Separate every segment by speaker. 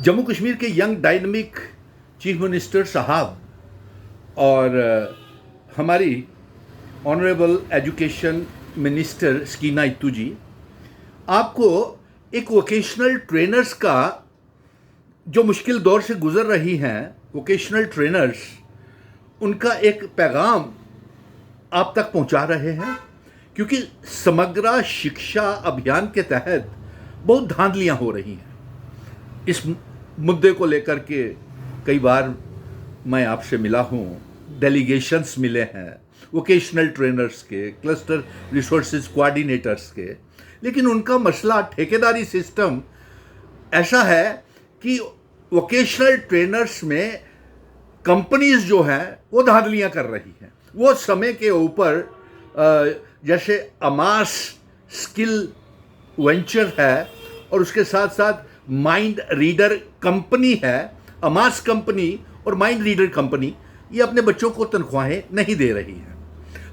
Speaker 1: जम्मू कश्मीर के young dynamic chief minister साहब और हमारी ऑनरेबल एजुकेशन मिनिस्टर स्कीना इत्तू जी आपको एक वोकेशनल ट्रेनर्स का जो मुश्किल दौर से गुजर रही हैं वोकेशनल ट्रेनर्स उनका एक पैगाम आप तक पहुंचा रहे हैं, क्योंकि समग्र शिक्षा अभियान के तहत बहुत धांधलियां हो रही हैं। इस मुद्दे को लेकर के कई बार मैं आपसे मिला हूं, डेलीगेशंस मिले हैं वोकेशनल ट्रेनर्स के, क्लस्टर रिसोर्सेज कोऑर्डिनेटर्स के, लेकिन उनका मसला ठेकेदारी सिस्टम ऐसा है कि वोकेशनल ट्रेनर्स में कंपनीज जो हैं वो धांधलियां कर रही हैं। वो समय के ऊपर जैसे अमास स्किल वेंचर है और उसके साथ साथ माइंड रीडर कंपनी है, अमास कंपनी और माइंड रीडर कंपनी, ये अपने बच्चों को तनख्वाहें नहीं दे रही है।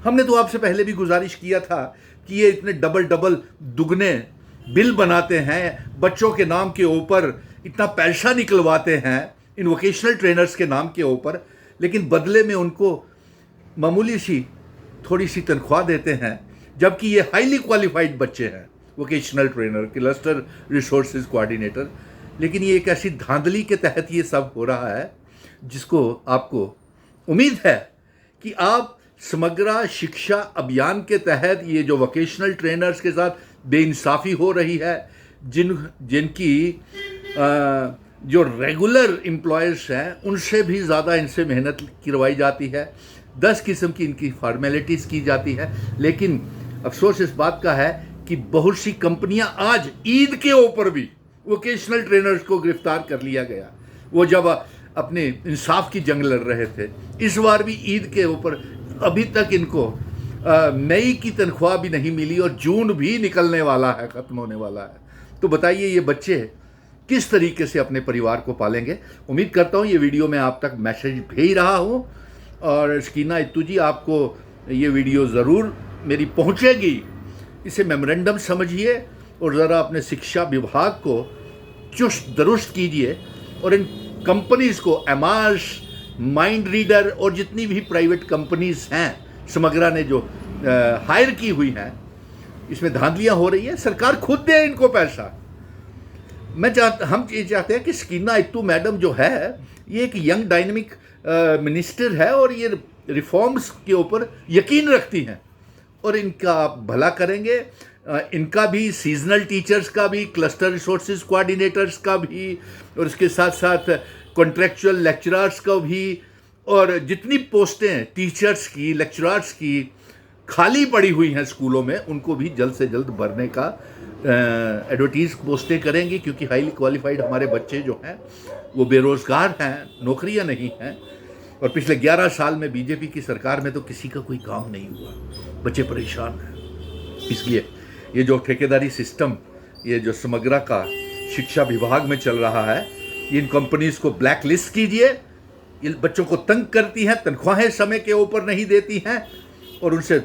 Speaker 1: हमने तो आपसे पहले भी गुजारिश किया था कि ये इतने डबल दुगने बिल बनाते हैं, बच्चों के नाम के ऊपर इतना पैसा निकलवाते हैं इन वोकेशनल ट्रेनर्स के नाम के ऊपर, लेकिन बदले में उनको मामूली सी थोड़ी सी तनख्वाह देते हैं, जबकि ये हाईली क्वालिफाइड बच्चे हैं vocational trainer, cluster resources coordinator. लेकिन ये एक ऐसी धांधली के तहत ये सब हो रहा है जिसको आपको उम्मीद है कि आप समग्र शिक्षा अभियान के तहत ये जो वोकेशनल ट्रेनर्स के साथ बेइंसाफ़ी हो रही है, जिनकी जो रेगुलर एम्प्लॉयर्स हैं उनसे भी ज़्यादा इनसे मेहनत करवाई जाती है, 10 किस्म की इनकी फॉर्मेलिटीज़ की जाती है। लेकिन अफसोस इस बात का है कि बहुत सी कंपनियां आज ईद के ऊपर भी वोकेशनल ट्रेनर्स को गिरफ्तार कर लिया गया। वो जब अपने इंसाफ की जंग लड़ रहे थे, इस बार भी ईद के ऊपर अभी तक इनको मई की तनख्वाह भी नहीं मिली और जून भी निकलने वाला है, ख़त्म होने वाला है। तो बताइए ये बच्चे किस तरीके से अपने परिवार को पालेंगे। उम्मीद करता हूँ ये वीडियो मैं आप तक मैसेज भेज रहा हूँ और स्कीना इत्तू जी आपको ये वीडियो ज़रूर मेरी पहुँचेगी। इसे मेमोरेंडम समझिए और ज़रा अपने शिक्षा विभाग को चुस्त दुरुस्त कीजिए और इन कंपनीज़ को, एमास, माइंड रीडर और जितनी भी प्राइवेट कंपनीज़ हैं समग्रा ने जो हायर की हुई हैं, इसमें धांधलियाँ हो रही हैं। सरकार खुद दे इनको पैसा। हम ये चाहते हैं कि स्कीना इत्तू मैडम जो है ये एक यंग डायनामिक मिनिस्टर है और ये रिफॉर्म्स के ऊपर यकीन रखती हैं और इनका आप भला करेंगे। इनका भी, सीजनल टीचर्स का भी, क्लस्टर रिसोर्सेज कोऑर्डिनेटर्स का भी और इसके साथ साथ कॉन्ट्रैक्चुअल लेक्चरर्स का भी, और जितनी पोस्टें टीचर्स की, लेक्चरर्स की खाली पड़ी हुई हैं स्कूलों में, उनको भी जल्द से जल्द भरने का एडवर्टीज पोस्टें करेंगे, क्योंकि हाईली क्वालिफाइड हमारे बच्चे जो हैं वो बेरोज़गार हैं, नौकरियां नहीं हैं। और पिछले 11 साल में बीजेपी की सरकार में तो किसी का कोई काम नहीं हुआ, बच्चे परेशान हैं। इसलिए ये जो ठेकेदारी सिस्टम, ये जो समग्रा का शिक्षा विभाग में चल रहा है, इन कंपनीज़ को ब्लैक लिस्ट कीजिए। ये बच्चों को तंग करती हैं, तनख्वाहें समय के ऊपर नहीं देती हैं और उनसे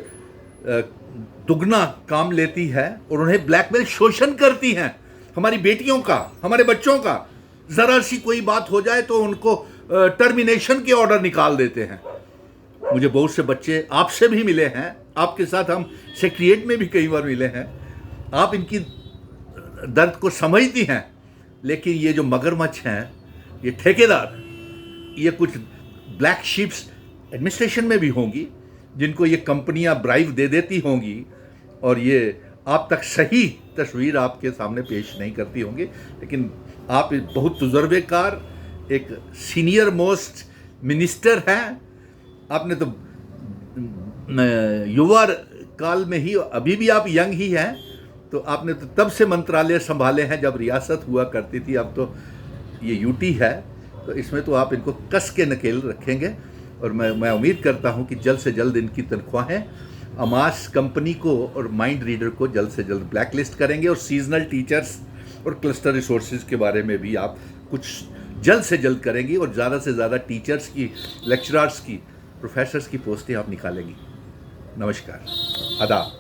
Speaker 1: दुगना काम लेती है और उन्हें ब्लैकमेल, शोषण करती हैं। हमारी बेटियों का, हमारे बच्चों का ज़रा सी कोई बात हो जाए तो उनको टर्मिनेशन के ऑर्डर निकाल देते हैं। मुझे बहुत से बच्चे आपसे भी मिले हैं, आपके साथ हम सेक्रेटरीट में भी कई बार मिले हैं। आप इनकी दर्द को समझती हैं, लेकिन ये जो मगरमच्छ हैं, ये ठेकेदार, ये कुछ ब्लैक शिप्स एडमिनिस्ट्रेशन में भी होंगी जिनको ये कंपनियां ब्राइब दे देती होंगी और ये आप तक सही तस्वीर आपके सामने पेश नहीं करती होंगी। लेकिन आप बहुत तजुर्बेकार एक सीनियर मोस्ट मिनिस्टर हैं। आपने तो युवा काल में ही, अभी भी आप यंग ही हैं, तो आपने तो तब से मंत्रालय संभाले हैं जब रियासत हुआ करती थी। अब तो ये यूटी है, तो इसमें तो आप इनको कस के नकेल रखेंगे और मैं उम्मीद करता हूं कि जल्द से जल्द इनकी तनख्वाहें अमास कंपनी को और माइंड रीडर को जल्द से जल्द ब्लैक लिस्ट करेंगे और सीजनल टीचर्स और क्लस्टर रिसोर्सेज के बारे में भी आप कुछ जल्द से जल्द करेंगी और ज़्यादा से ज़्यादा टीचर्स की, लेक्चरर्स की, प्रोफेसर्स की पोस्टें आप निकालेंगी। नमस्कार, आदाब।